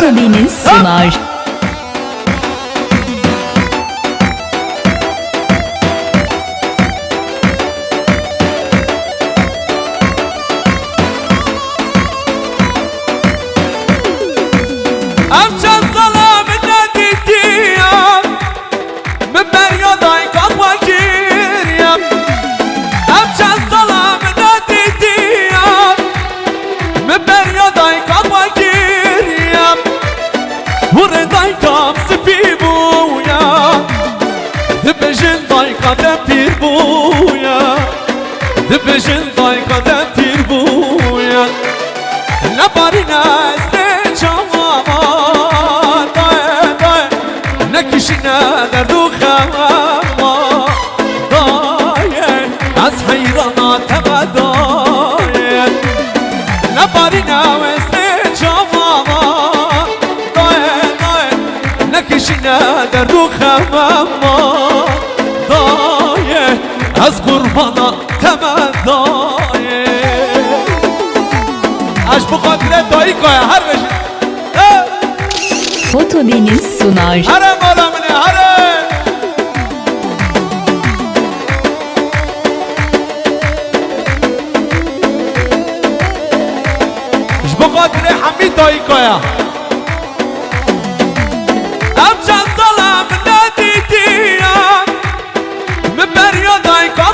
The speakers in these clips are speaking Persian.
Foto Deniz sunar. Dibijin dayka de pir buya Lebarina ezde çavama Daye daye Nekişine derdu khama Daye Az hayrana teme daye Lebarina ezde çavama Daye daye Nekişine derdu khama Daye Az kurbana تمدای اش بخاطر دایی که هر بشه Foto Deniz sunar. هره مالا منه هره اش بخاطر حمید دایی که ام چند سالم ندیدیم مبریا دایی که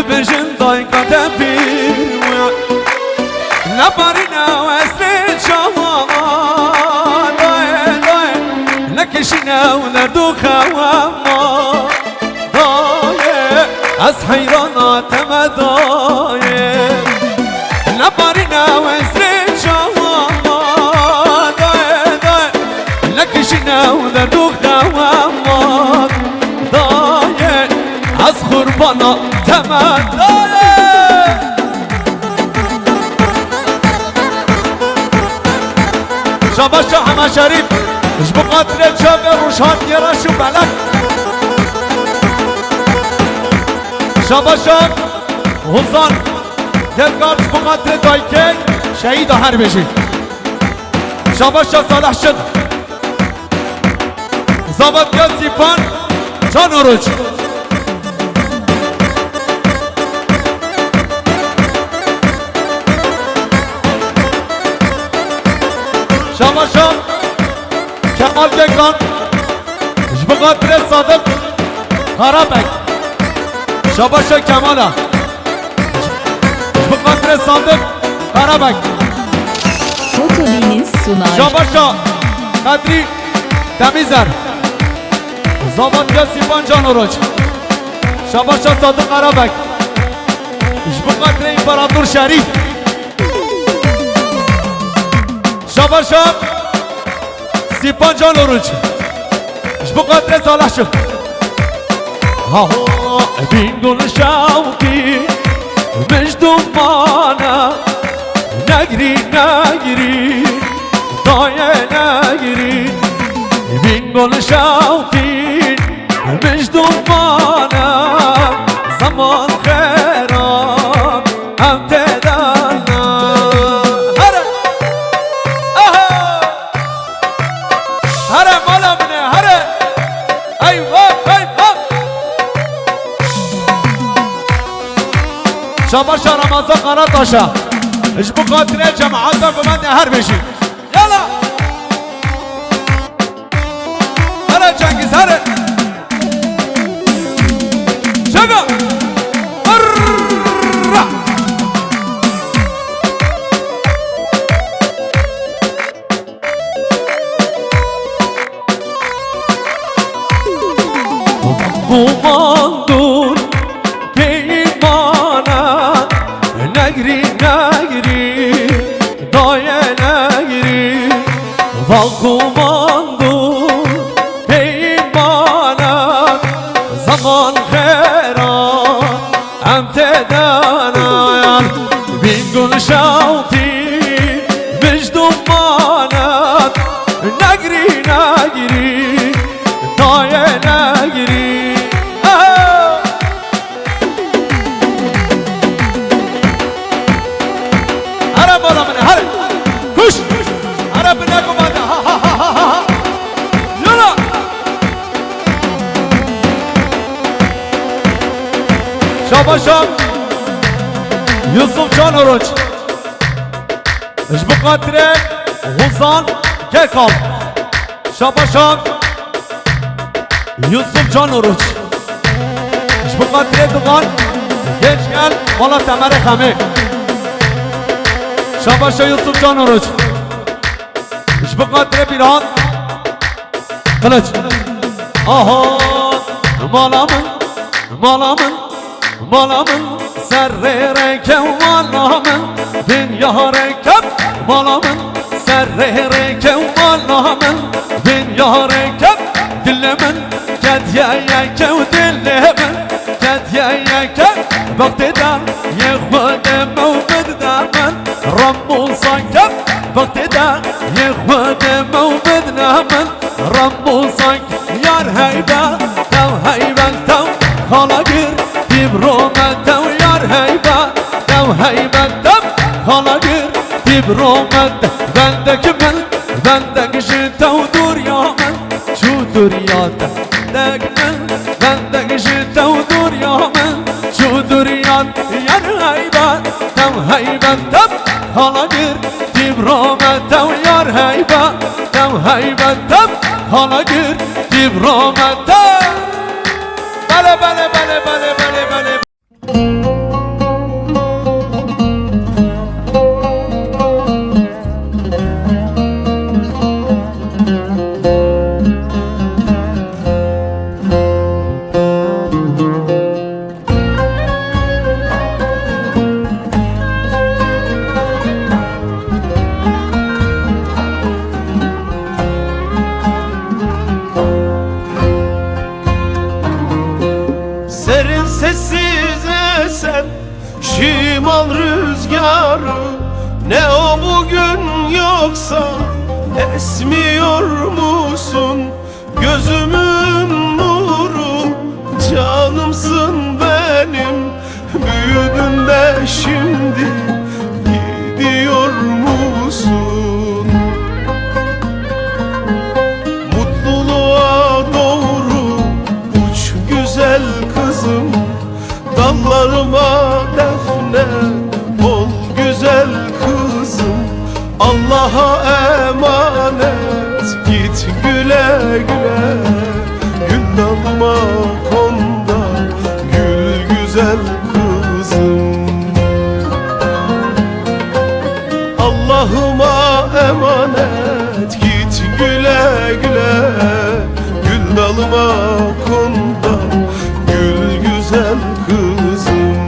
Dibijin dayka de pir buya Lebarina wezne çavama Daye daye Nekişine ulerdu khawama Daye Az hayrana teme daye Lebarina wezne çavama Daye daye Nekişine ulerdu khawama Daye Az kurbana تمدای شاباش همه شریف اش بقدر جاب روشان یراش و بلک شاباش حسان دلگار اش بقدر دایکه شهید هر بشی شاباش صالح شد زابط یا سیپان جان و روچ شاباشا کمال گنگان جبقاتر صادق قرابک شاباشا کمالا جبقاتر صادق قرابک Foto Deniz sunar. شاباشا قدری تمیزر زابانگا سیبان جان و روچ شاباشا صادق قرابک جبقاتر امپراتور شریف شاباشا سیپان جان روچ جبو قدر صالح شو ها بین گل شوقی مجدوم مانا نگری نگری دایه نگری بین گل شوقی مجدوم مانا زمان خیرام هم تدانا هره مالا منه هره ایوه ایوه شاباشا رمضان قرار داشا اش بخاطر جماعتا بمند هر بشی یالا هره جنگیز هره شگا Kumandur peymana Negri negri Daye negri Val kumandur peymana Zaman khairan Am tedana Bin gul şavti Şabaşam Yusuf Can Oruç bu katire Huzan Kekal Şabaşam Yusuf Can Oruç bu katire Duman Geç gel Valla temere kemi Şabaşa Yusuf Can Oruç bu katire Birhan Kılıç Aha malamın malamın malamın serre rekem malamın dünya rekem malamın serre rekem malamın dünya rekem dillemin kediye yekem dillemin kediye yekem bakteden yekvede mevbedden Rambu sankem bakteden yekvede mevbedden Rambu sank yar heybe tev heyben tev hala gir Dibromen tev yar heybe tev heyben tev hala gir Dibromen bendeki men bendeki şey tev duryamen şu dünyada degmen bendeki şey tev duryamen şu dünyada yar heybe tev heyben tev hala gir Dibromen tev yar heybe tev heyben tev hala gir Dibromen tev bale bale bale bale bale bale Serin sessiz esen şimal rüzgarı Ne o bugün yoksa esmiyor musun? Gözümün nuru canımsın benim Büyüdün de şimdi gidiyor musun? Mutluluğa doğru uç güzel kızım Dallarıma defne ol güzel kızım Allah'a emanet git güle güle Gül dalıma konda gül güzel kızım Allah'ıma emanet git güle güle Gül dalıma konda gül güzel kızım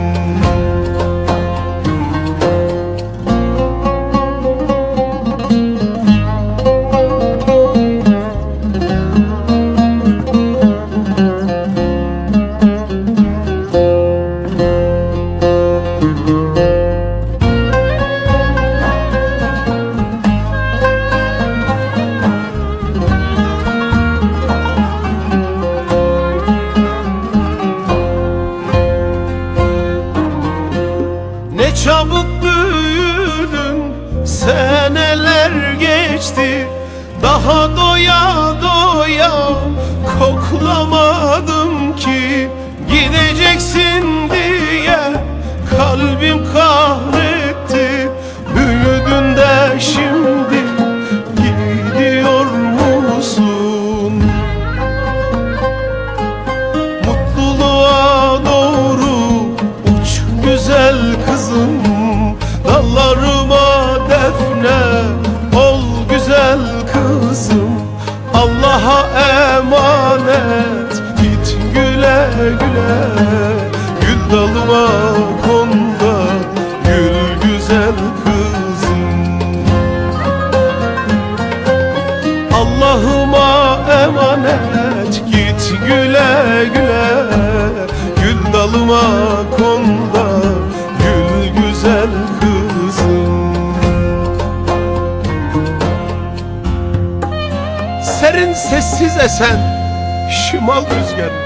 Ne çabuk büyüdün, seneler geçti Daha doya doya koklamadım ki Gideceksin diye kalbim kahretti Büyüdün de şimdi gidiyor musun? Mutluluğa doğru uç güzel kızım Dallarıma defne ol güzel kızım Allah'a emanet git güle güle Gül dalıma konda gül güzel kızım Allah'ıma emanet git güle güle Gül dalıma konda gül güzel kızım Serin sessiz esen şimal rüzgarı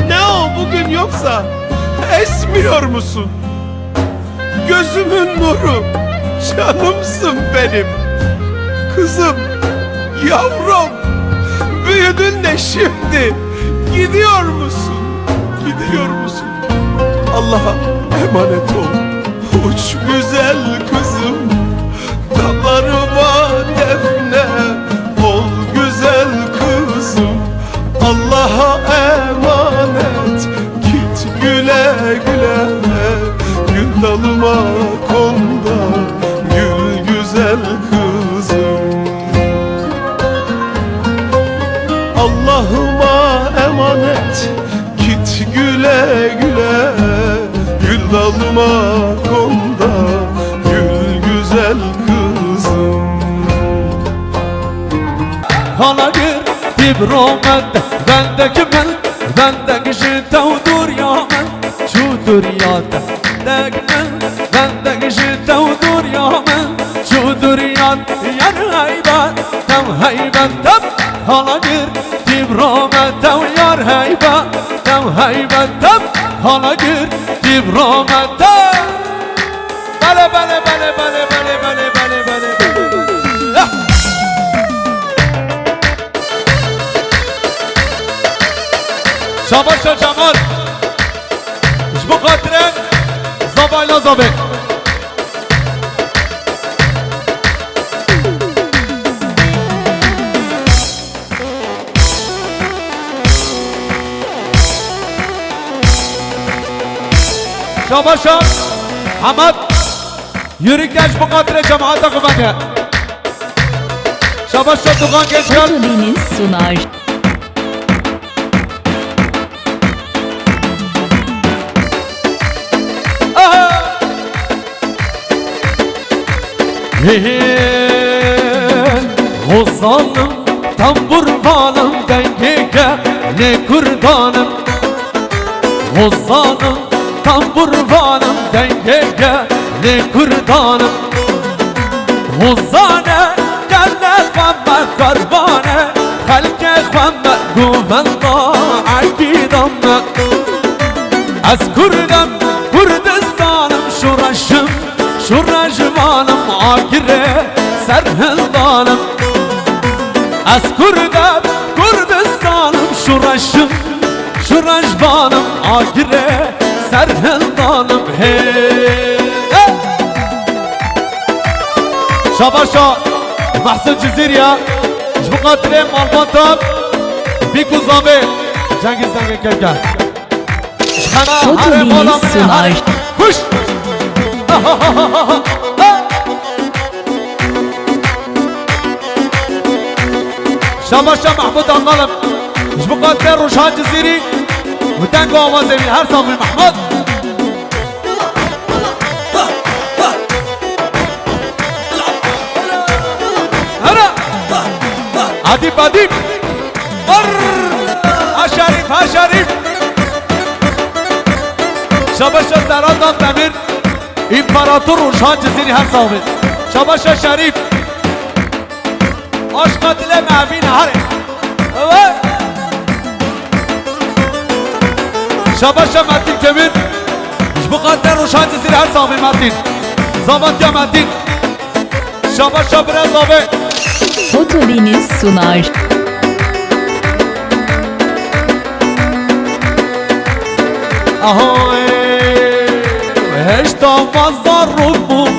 Ne o bugün yoksa esmiyor musun? Gözümün nuru canımsın benim Kızım, yavrum büyüdün de şimdi gidiyor musun? Gidiyor musun? Allah'a emanet ol. Uç güzel kızım, dallarıma defne ol güzel kızım. Allah'a emanet, git güle güle. Gül dalıma konda, gül güzel kızım. Allah'ıma emanet, git güle güle. Gül dalıma konda, gül güzel kızım. Hala gir dibromet bendeki men bendeki jite u duryamen şu dünyada degmen bendeki jite u duryamen şu dünyada yar haybat tam haybat tam hala gir dibromet tam yar haybat tam haybat tam hala gir dibromet tam bale bale bale bale bale bale bale bale Şabaşa Cemal İş bu katren Zabayla zabe Şabaşa Hamad Yürü genç bu katren cemaate kıvamı Şabaşa Dugan genç gel Foto Deniz sunar. Ozanım tambur bağlam dengege ne kurdanım Ozanım tambur bağlam dengege ne kurdanım Ozane gelle kvamme karbane halke kvamme guvenda akidamme Az kurdam Kurdistanım şuraşım Şurajvanım akire serhendanım Az kurdam Kurdistanım şuraşım Şurajvanım akire serhendanım hey Şabaşa Mahsun Cizirya Jbukatire Malbantam Bikuz abi Cengiz'den gel Foto Deniz sunar. Kuş Şabaşa Mahmud Angalım Jbukatire Ruşhan Ciziri Mutengo Avazevi her sabri Mahmud Adip Adip Ha Şerif Ha Şerif Şabaşa Serhat Demir İmparator Ruşhan Ciziri her sahibi Şabaşa Şerif Aşk ile mevin hari Evet Şabaşa Metin Kemir Jbukatire Ruşhan Ciziri her sahibi Metin Zavatya Metin Şabaşa Brez abi Foto Deniz sunar. Ahoy Heşta mazdar rubu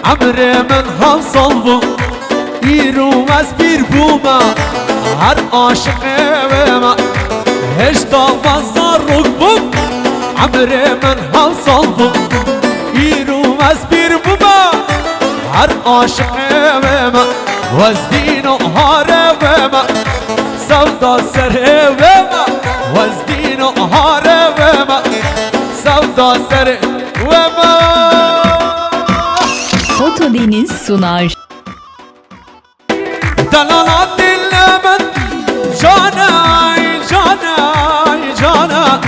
Amre men havsal bu İrumez bir buma Her aşık evime Heşta mazdar rubu Amre men havsal bu İrumez bir buma Her aşık evime Vezdino harevime Sevda serevime Vezdino harevime Sevda serevime Foto Deniz sunar. Dalalat dillemen Canay canay cana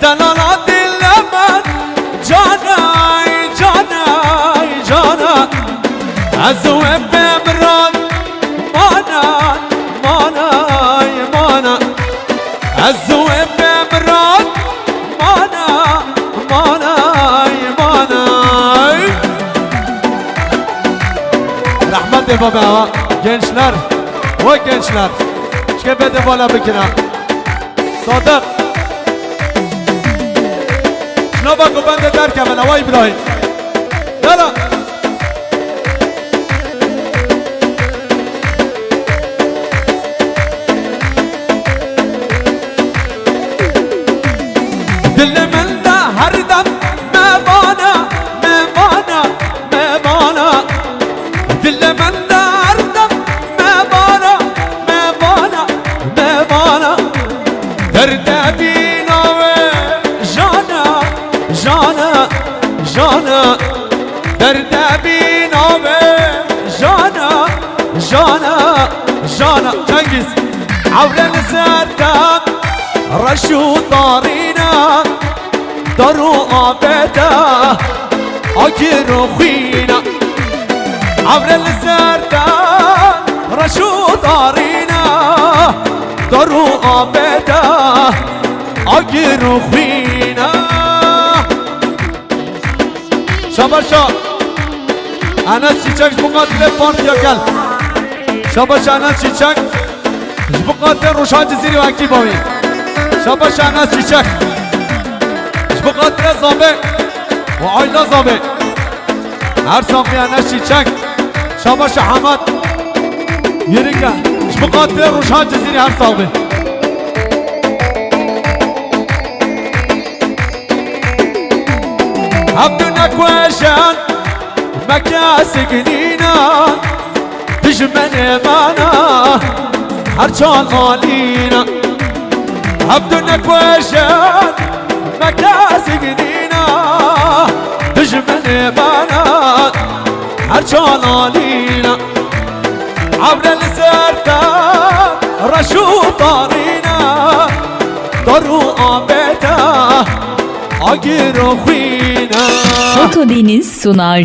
Dalalat dillemen Canay canay cana Azve bemran Mana manay mana Azve bemran Mana manay manay Rahmet de baba gençler o gençler Şkebede bala bikina Sadık نوبا قبند دركه من هواي براهيم يلا دل من ده هر دم مبانا مبانا مبانا دل من ده هر دم مبانا مبانا مبانا درد بینا و جانا جانا جانا درد بینا و جانا جانا جانا جنگیز عولا سرتم رشو دارينا دارو آبدا آگرو خوینا عبر الزردا رشو دارينا دارو آبدا آگرو خوینا شاباشا انا چیچک بقاتل پارتیا کل شاباشا انا چیچک بقاتل روشان جزیری و اکی باوی شاباش انس چیچک بخاطر زابه و آیلا زابه هر ساقی انس چیچک شاباش حمد یریکه بخاطر روشان جزیری هر ساقی عبدو نکوشن مکاس گنینا دجمن مانا هر چال آلینا عبدو نکوشن مکاس گنینا دجمن مانا هر چال آلینا عبر الزردا رشو طارينا دارو آبدا آگرو خوینا Foto Deniz sunar.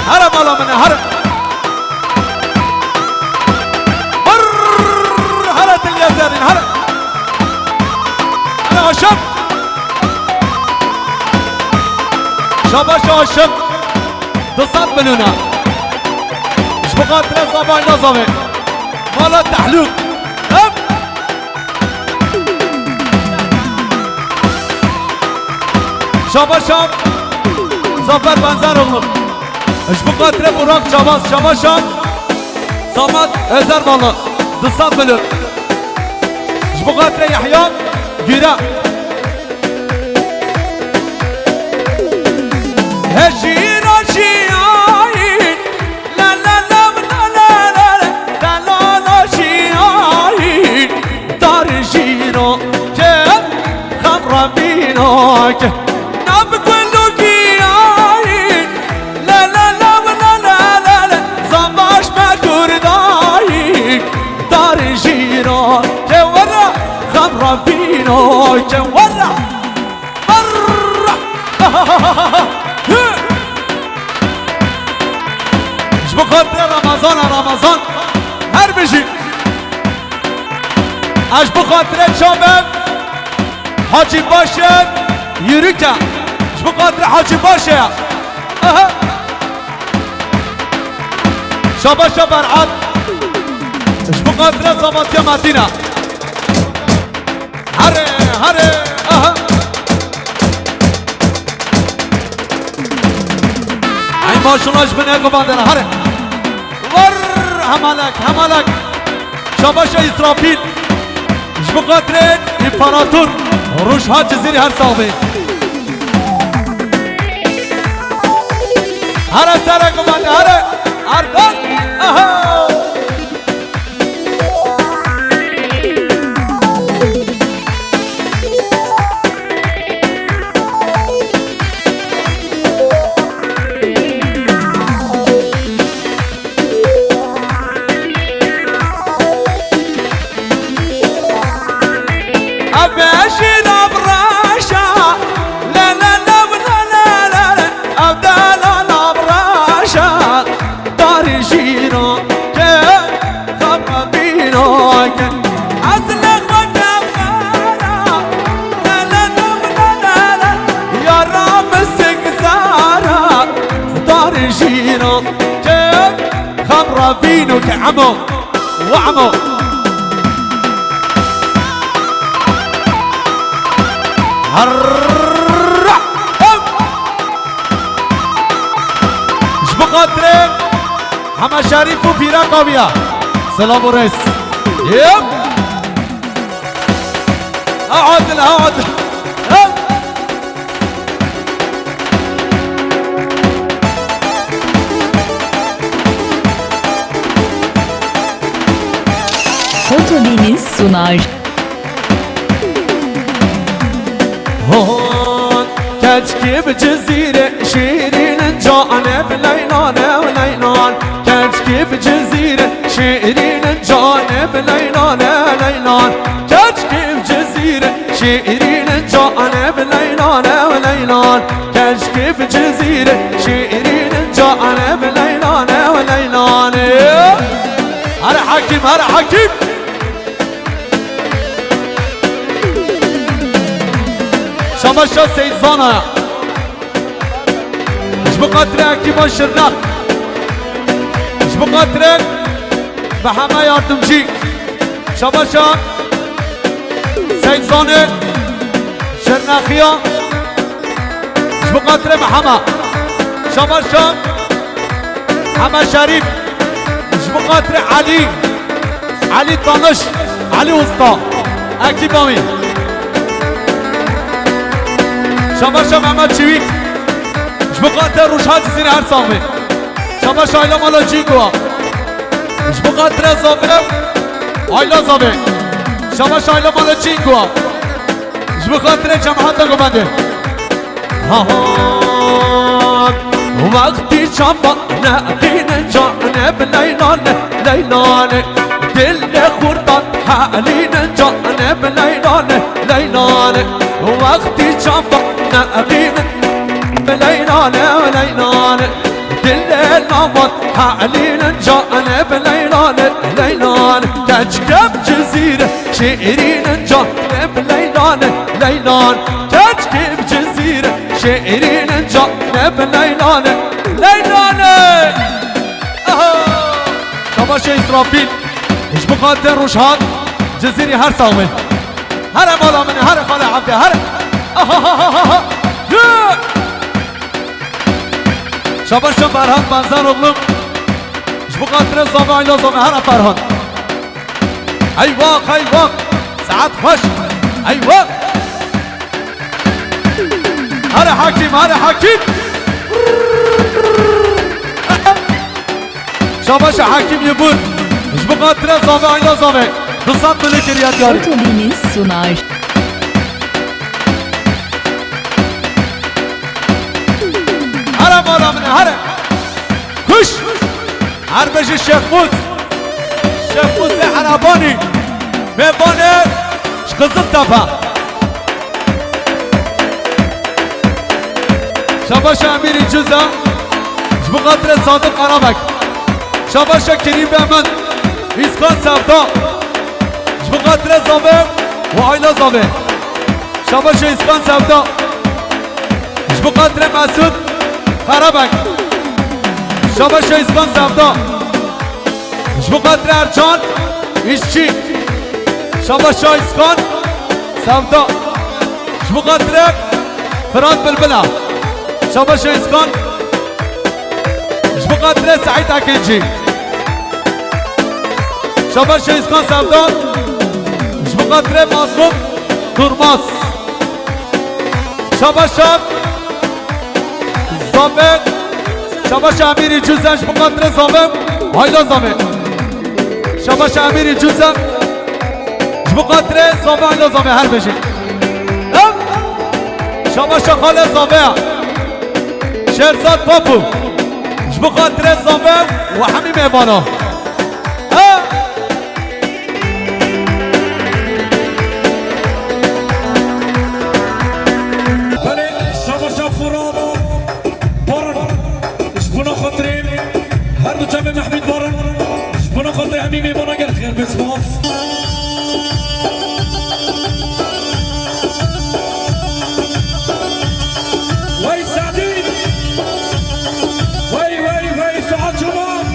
هرب الله منه هرب هرب اليسارين هرب انا عشب شباش عشب 200 مليون ايش بقى 3 صباح نظامي مالا تحلوك هب شباشم زفر بنزر oğlum ايش بقى 3 براك شباش شباشم صمد ازر والله 200 مليون ايش بقى 3 يحيى جيرا هجيرا شياين لا لا لا لا لا لا لا لا شياين دار جيرو كيف خمر بينك فينو جورا برا ايش بخاطر رمضان رمضان هر بشي ايش بخاطر شباب حاجي باشا يريكا ايش بخاطر حاجي باشا شباب شباب عاد ايش بخاطر زمانتيا مدينه هره هره اها اي ما شاء الله جبنا قبادنا هره ور همالك همالك شباش اسرافيل جبقاترين امبراطور روشها جزيري هر صاحبي هره سره قبادنا هره اربان اها خمرة فينو كعمو وعمو هرع شبقاترين هما شريف وفيرا قوية سلام ورس يب اقعد اقعد Foto Deniz sunar. هون كجكي بجزيرة شيرين جانب ليلان وليلان كجكي بجزيرة شيرين جانب ليلان ليلان كجكي بجزيرة شيرين جانب ليلان وليلان كجكي بجزيرة شيرين جانب ليلان وليلان هلا حكيم هلا حكيم شمشة سيد زانا مش بقدرك كيما شرناق مش بقدرك بحما يردمجي شمشة سيد زانا شرناقيا مش بقدرك بحما شمشة حما شريف مش بقدرك علي طنش علي وسطى اكيد بامي شباشا محمد شويك مش بقدر روشات زين هر سامي شباشا آیلا مالا جینگوا مش بقدر زابرم آیلا زابه شباشا آیلا مالا جینگوا مش بقدر جماعت گمنده وقتی چamba نقین جانب لیلان لیلان دل خوردان حالین جانب لیلان لیلان وقتی چamba نقين بليلان وليلان دل النمط حالينا جانب ليلان ليلان كجكب جزيرة شيرين جانب ليلان ليلان كجكب جزيرة شيرين جانب ليلان ليلان شباشة إسرافيل مش بقدر روشهاد جزيري هر ساوي هر مولا من هر خالي عبدي هر شباشا فرهان منظر اغلم مش بقدر الزامي عيلا زامي هر فرهان ايواق ايواق ساعات خوش ايواق هر حكيم هر حكيم شباشا حكيم يبون مش بقدر الزامي عيلا زامي نصاب ملك رياض ياري Foto Deniz sunar. هر مالا من هر كش هر بجي الشيخ موس حراباني ميباني شقزل تفا شباشا امير الجزء بقدر صادق عربك شباشا كريم بأمن إسكان سفتا بقدر زابه وعيلة زابه شباشا إسكان سفتا بقدر مسعود خرابك شباشا إسكان سفتا بقدر ارجان إشچی شباشا إسكان سفتا بقدر فراد بلبلا شباشا إسكان بقدر سعيد أكنجي شباشا إسكان سفتا بقدر مظلوم ترماس شباشا زابه شباشا اميري جوزش بقدر زابه هايلا زابه شباشا اميري جوزم بقدر زابه هايلا زابه هر بشي شباشا خاله زابه شهرزاد بابو بقدر زابه وحمي ميبانا محمد بارن بنا خاطر همین میمانا گرد خیر بسماف وای سعدی وای سعد شما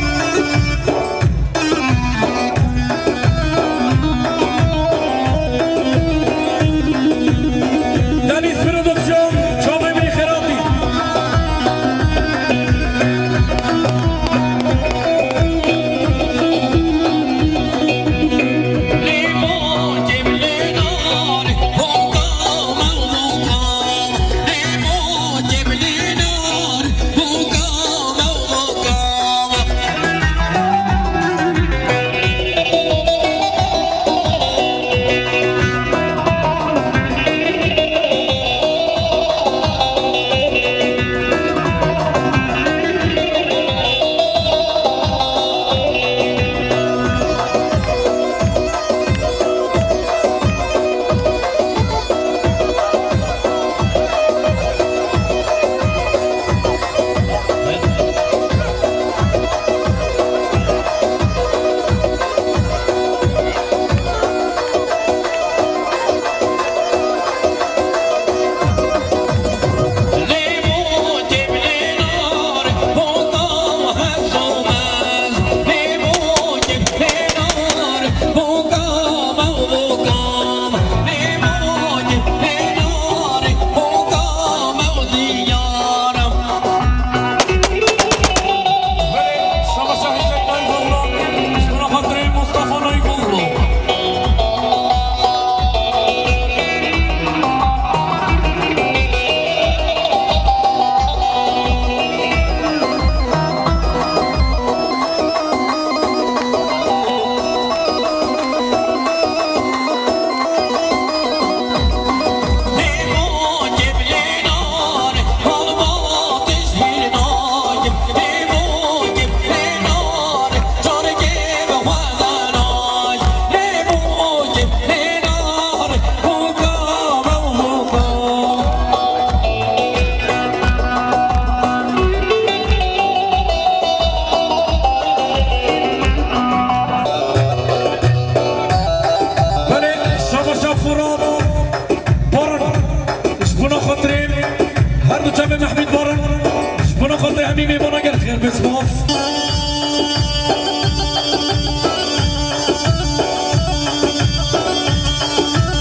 همین میمونه گرفتیم بسماف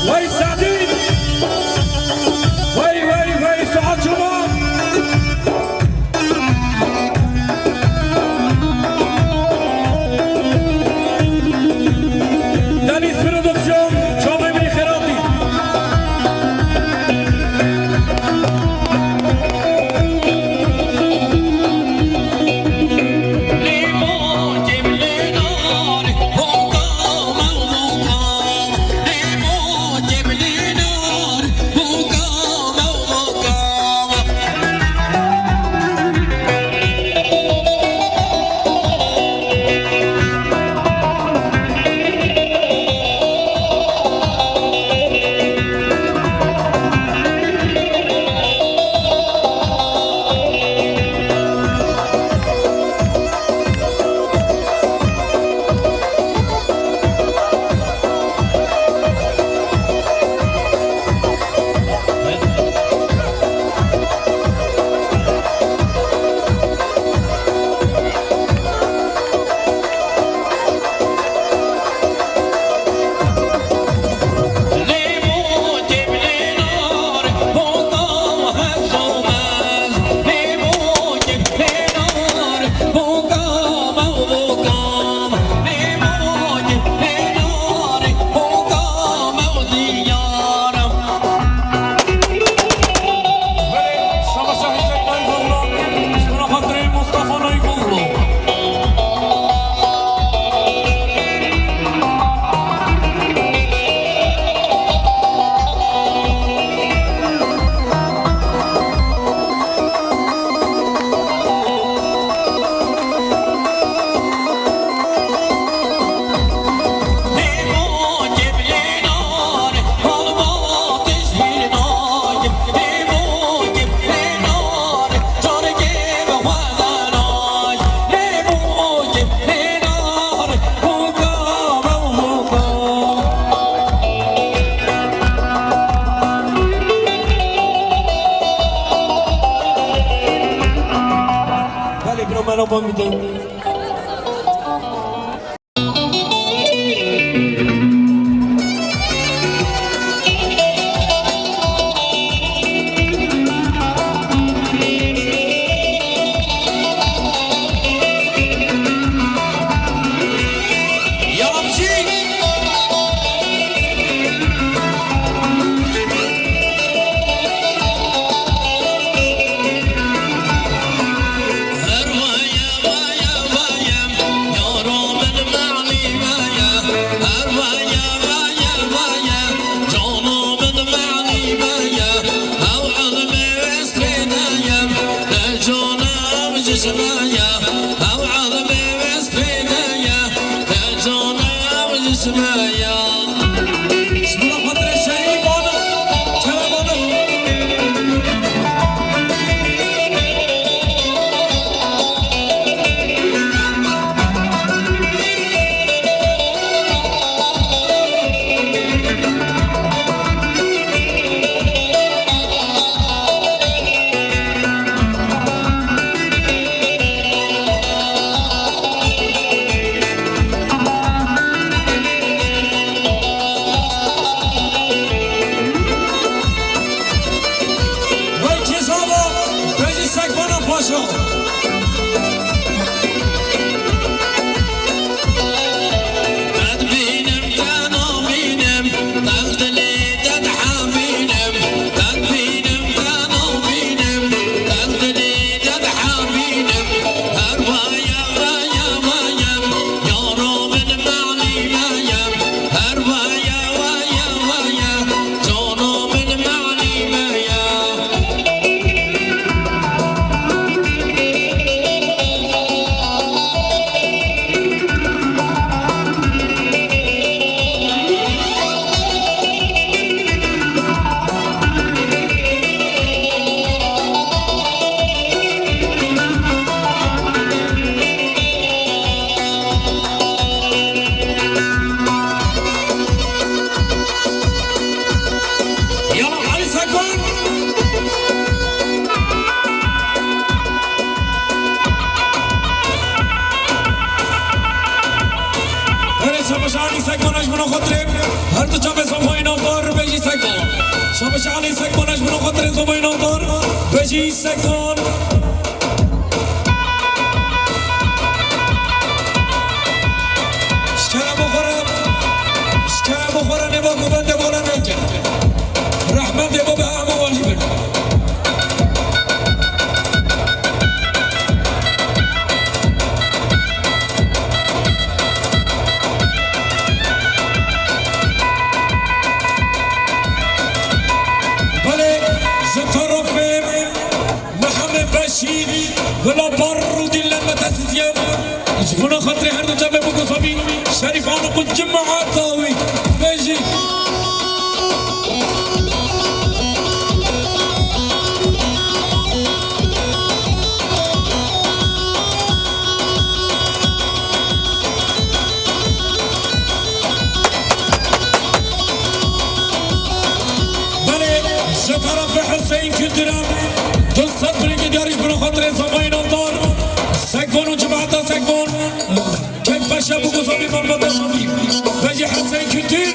وای سعدی وای سعاد شما دنیز پرودکسیون شما میبینی خیراتی مرحبا میدم سگمانش منو خاطره هر دو چاپ صفای نامدار بجی سگمان شابش علی سگمانش منو خاطره صفای نامدار بجی سگمان شکرم بخورم نبا گوبنده بالا نکن رحمت نبا به همه والی بر بله زطرف محمد بشیر ولا بر دل المتاسسية جبنا خاطري هردو جابي بوكو صبي شريف عنق الجمعة طاوي بيجي بله شطرف حسين كدرام قصة بريقي دياريش بنا خاطري صباين الدار سكون وجماعة سكون كيف باشا بوكو صبي مربط صبي بيجي حسين كتير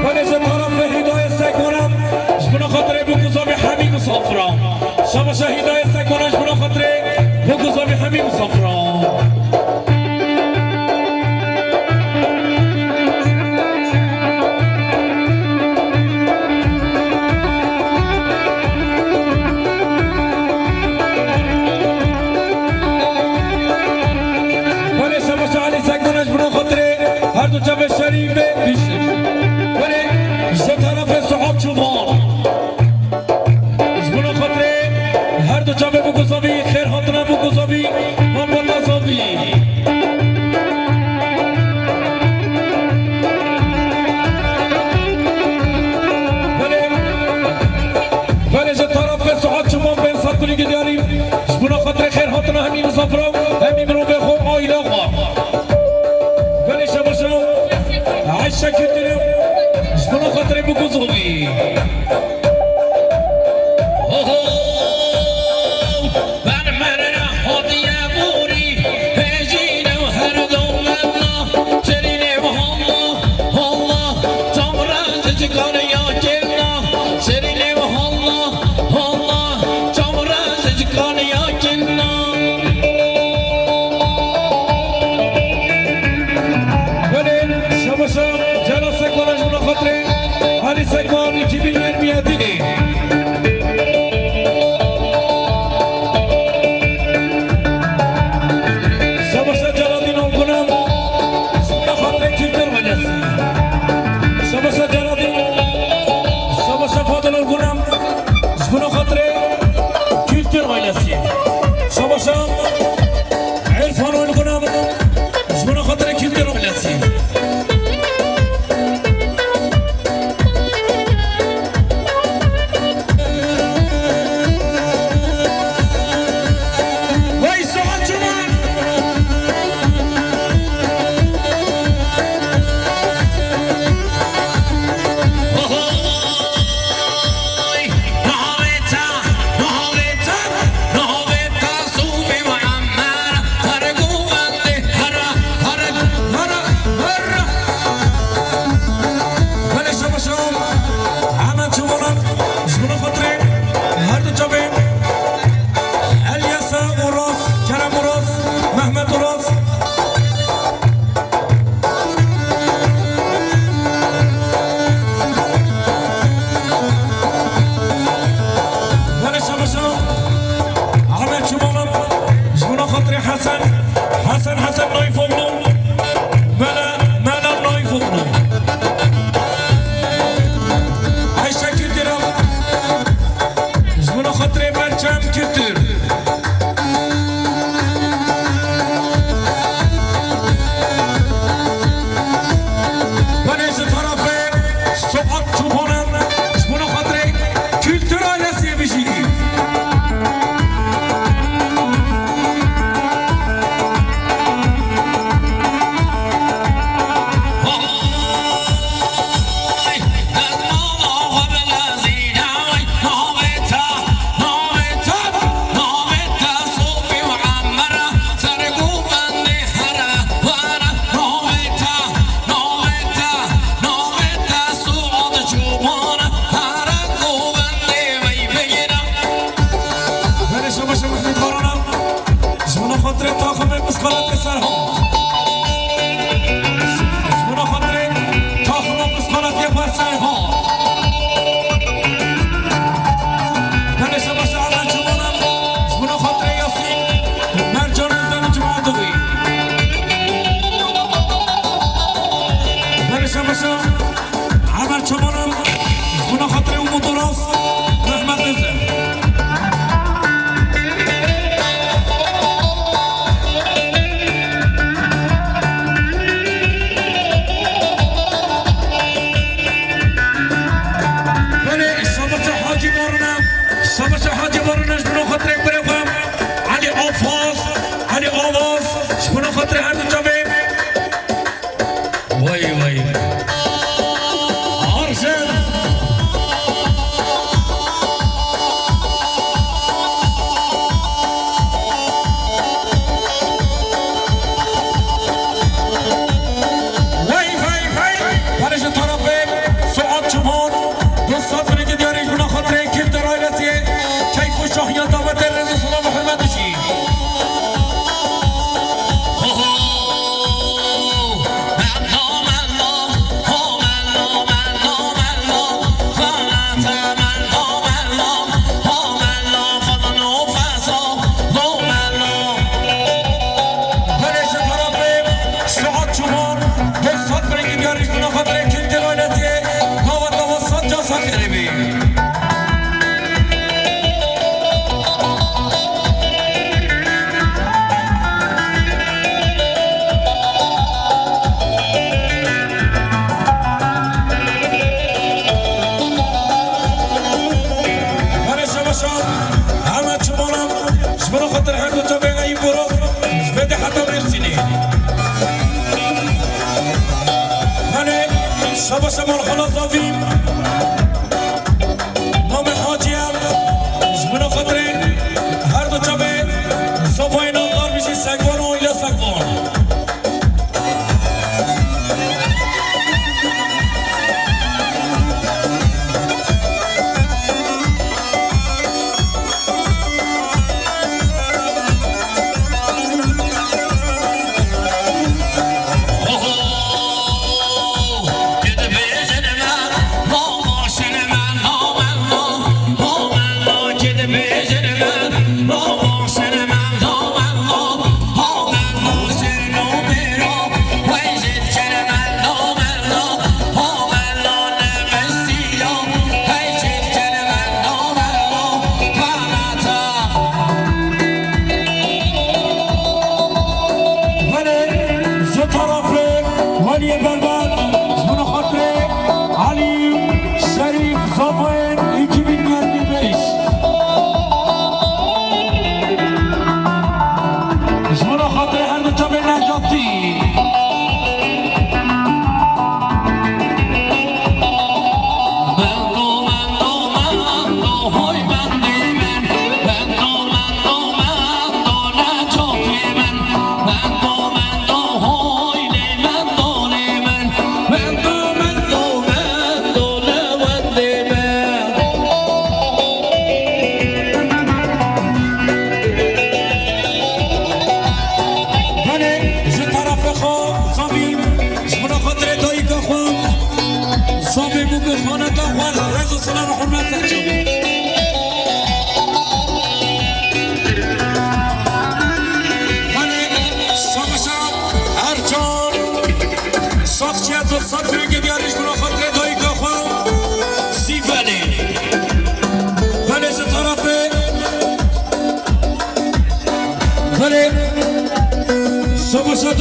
ولی ز طرف هدایت سکنم جبنا خاطر بگذابی همین مسافران شباشه هدایت سکنم جبنا خاطر بگذابی همین مسافران هر دو جبه شریف بیشه ولی ز طرف صحاب چوبان زبون خاطره هر دو جبه بگذابی خیر خاطره بگذابی محبت نزابی ولی ز طرف صحاب چوبان به انسان کنی که داریم زبون خاطره خیر خاطره همین مسافران همین رو به خوب آیله خواه عشق کردیم جبنا خاطر بگذابی Ali Sekman 2027 Şabaşa Caladin Olgunam Şuna Fatih Kültür Meclisi Şabaşa Caladin Şabaşa Fadıl Olgunam Şuna Fatih Kültür Meclisi Şabaşa İrfan Olgunam Şuna Fatih Kültür Meclisi حسن نایفوغلو مالا نایفوغلو عیشه کتیرم جبنا خاطر برچم کتیر ونیز طرف صحاب چوبانم جبنا خاطر کلتور آیسی بشیدی عمر چمانم بنا خاطر اون مدراس رحمت نزد ولی شبچه حاجی بارونش بنا خاطر یک بریم علی آواز بنا خاطر هر دو جامعه وای شبا شما الخلاص زافیم نام حاجی هم جمعنا خطرین هر دو چبه صفای نامدار بیشی سگوان و ایلا سگوان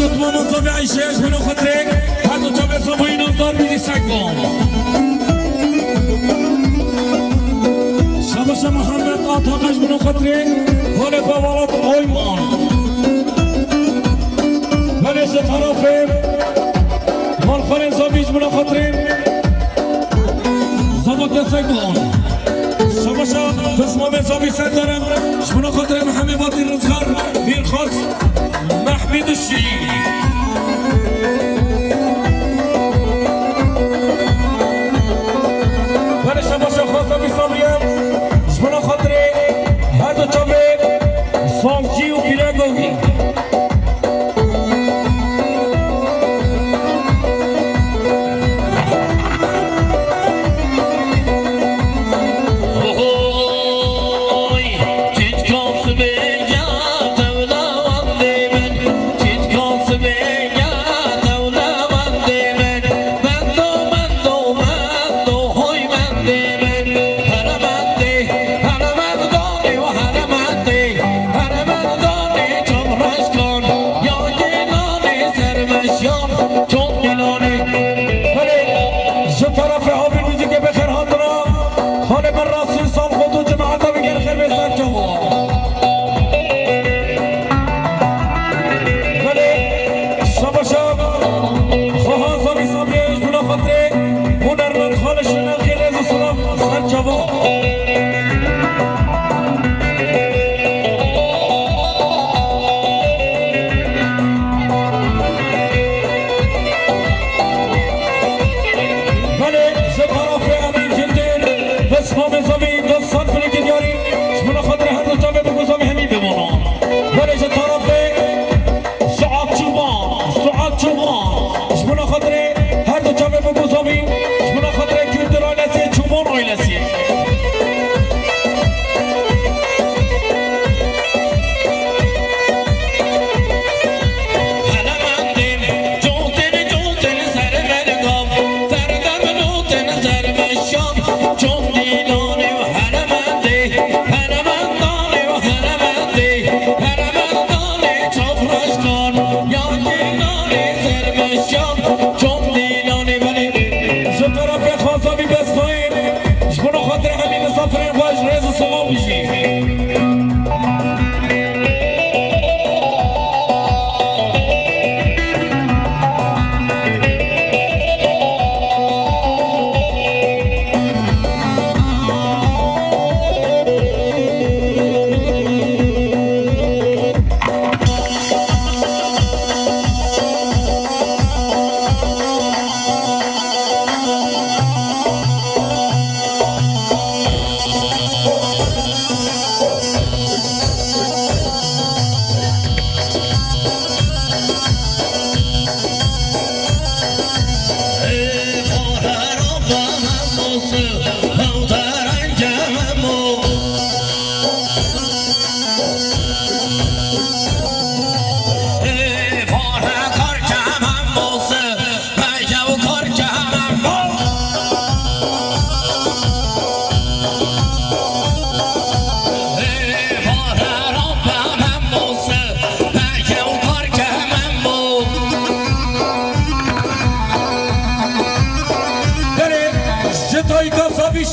دوت مامون عیشهش منو خطرک هر دو جا به صبحی نامدار بیدی سگوان شباش محمد آتاقش منو خطرک خانه بوالات آیمان منش طرف مالخان زابیج منو خطرک زبات سگوان شباش بسمام زابی سر دارم منو خطرک محمد باطی رزگار میرخواست محمد الشيعي وانا شباشا خاصة بصبريم جبنا خاطري هادو جابيب صوفجي وبيراغوي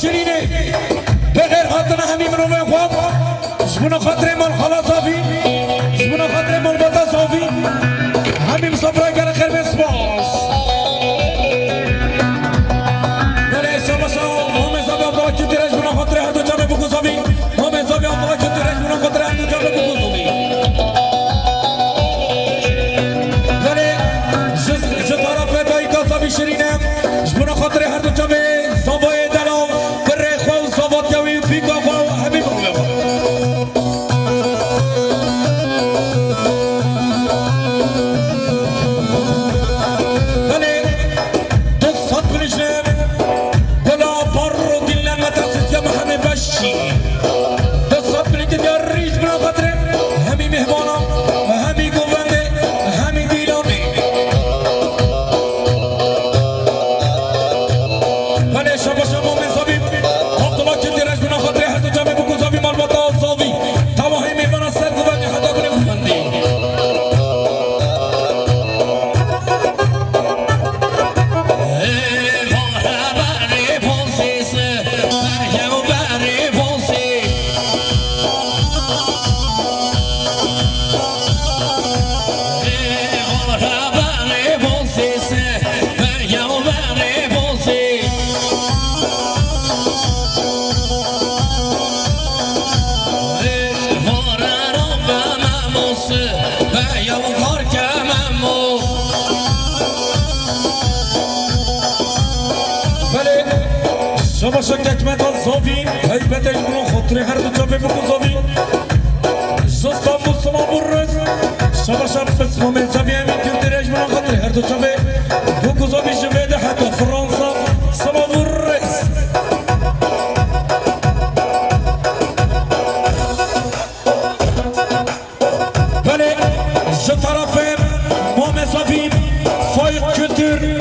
شیرینه به غیر خاطر همین منو خواب جبنا خاطر مال خلا صافی جبنا خاطر مال بطا صافی همین صبر کر خیر بسپاس بله شما هم حساب عبدالله کی ترش جبنا خاطر هر دو جامه بگو صافی هم حساب عبدالله کی ترش جبنا خاطر هر دو جامه بگو صافی بله ج طرف دایی کا صافی شیرینه جبنا خاطر هر دو جامه صافی شما شکک مدال صافی هیبتش برو خطره هر دو جابه بگو صافی زستان بسما بررس شما شب بسما من صافی همین کلترش برو خطره هر دو جابه بگو صافی جویده حتی فرانسا سما بررس بله ج طرف مام صافی فایق کلتر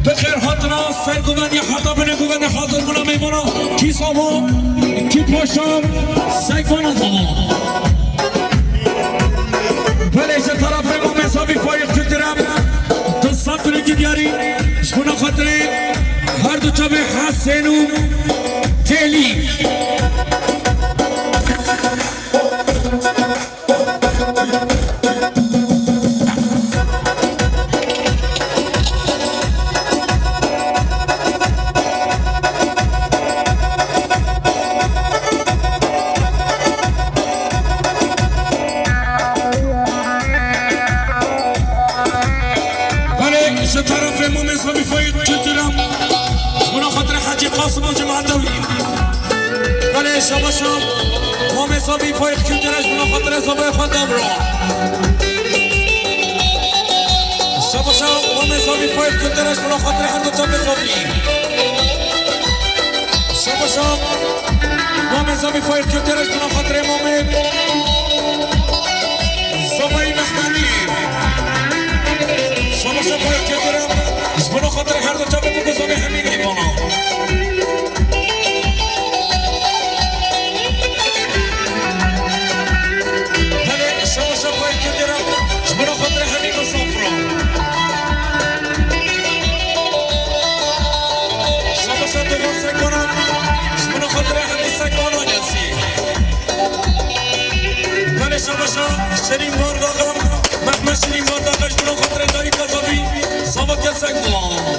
بخیر حاضران سرگوبندی حتی بنگوبندی حاضر بنا میمانا کی سامو کی پاشم سیکانا زمان بله چه طرف ما مساوی فایق کلترم دستان تونگی دیاری شبنا خاطره هر دو چابه حسین و تیلی شما شام ما حسابی فایق کلترش بنا خاطر حسابای خودم را شما شام ما حسابی فایق کلترش بنا خاطر هر دو تا حسابی شما شام ما حسابی فایق کلترش بنا خاطر امام صبای مخدمی شما شام فایق کلترش بنا خاطر هر دو تا حسابی همین ایمانا برو خاطر همین و صفرا شما شد دوان سکنم برو خاطر همین سکانا گسی بله شما شد شرین بار داغم مهمه شرین بار داغش برو خاطر داری تزابی صابت گل سکوان